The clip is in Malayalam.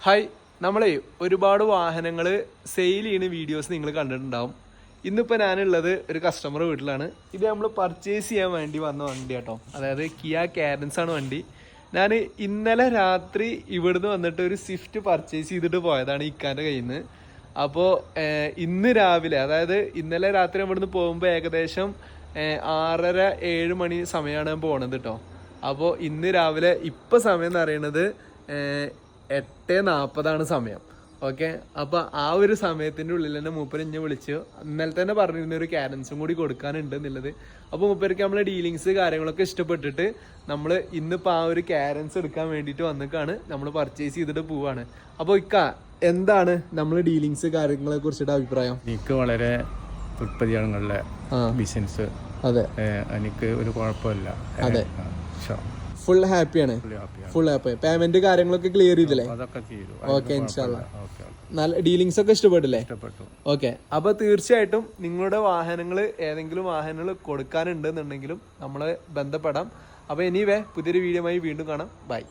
ഹായ്, നമ്മളെ ഒരുപാട് വാഹനങ്ങൾ സെയിൽ ചെയ്യുന്ന വീഡിയോസ് നിങ്ങൾ കണ്ടിട്ടുണ്ടാവും. ഇന്നിപ്പോൾ ഞാനുള്ളത് ഒരു കസ്റ്റമർ വീട്ടിലാണ്. ഇത് നമ്മൾ പർച്ചേസ് ചെയ്യാൻ വേണ്ടി വന്ന വണ്ടി കേട്ടോ. അതായത് കിയ കാരൻസ് ആണ് വണ്ടി. ഞാൻ ഇന്നലെ രാത്രി ഇവിടുന്ന് വന്നിട്ട് ഒരു സ്വിഫ്റ്റ് പർച്ചേസ് ചെയ്തിട്ട് പോയതാണ് ഇക്കാൻ്റെ കയ്യിൽ നിന്ന്. അപ്പോൾ ഇന്ന് രാവിലെ, അതായത് ഇന്നലെ രാത്രി ഇവിടുന്ന് പോകുമ്പോൾ ഏകദേശം 6:30-7 മണി സമയമാണ് ഞാൻ പോണത് കേട്ടോ. അപ്പോൾ ഇന്ന് രാവിലെ ഇപ്പോൾ സമയം എന്ന് പറയുന്നത് 8:40 സമയം. ഓക്കെ, അപ്പോൾ ആ ഒരു സമയത്തിൻ്റെ ഉള്ളിൽ തന്നെ മൂപ്പര് എന്നെ വിളിച്ചു. ഇന്നലെ തന്നെ പറഞ്ഞിരുന്ന ഒരു കാരൻസും കൂടി കൊടുക്കാനുണ്ട് എന്നുള്ളത്. അപ്പോൾ മൂപ്പർക്ക് നമ്മളെ ഡീലിങ്സ് കാര്യങ്ങളൊക്കെ ഇഷ്ടപ്പെട്ടിട്ട് നമ്മൾ ഇന്നിപ്പോൾ ആ ഒരു കാരൻസ് എടുക്കാൻ വേണ്ടിയിട്ട് വന്നിട്ടാണ്. നമ്മൾ പർച്ചേസ് ചെയ്തിട്ട് പോവാണ്. അപ്പോൾ എന്താണ് നമ്മൾ ഡീലിങ്സ് കാര്യങ്ങളെ കുറിച്ചിട്ട് അഭിപ്രായം? എനിക്ക് വളരെ തൃപ്തിയാണുങ്ങളുടെ ബിസിനസ്. അതെ, എനിക്ക് ഒരു കുഴപ്പമില്ല. അതെ, ഫുൾ ഹാപ്പിയാണ്. Full happy. പേയ്മെന്റ് കാര്യങ്ങളൊക്കെ ക്ലിയർ ചെയ്തില്ലേ? അതൊക്കെ ചെയ്തു. ഓക്കെ, ഇൻഷാല്ലാ. നല്ല ഡീലിങ്സ് ഒക്കെ ഇഷ്ടപ്പെട്ടില്ലേ? ഓക്കെ, അപ്പോൾ തീർച്ചയായിട്ടും നിങ്ങളുടെ വാഹനങ്ങൾ ഏതെങ്കിലും വാഹനങ്ങൾ കൊടുക്കാനുണ്ടെന്നുണ്ടെങ്കിലും നമ്മളെ ബന്ധപ്പെടാം. അപ്പോൾ എനിവേ പുതിയൊരു വീഡിയോയുമായി വീണ്ടും കാണാം. ബൈ.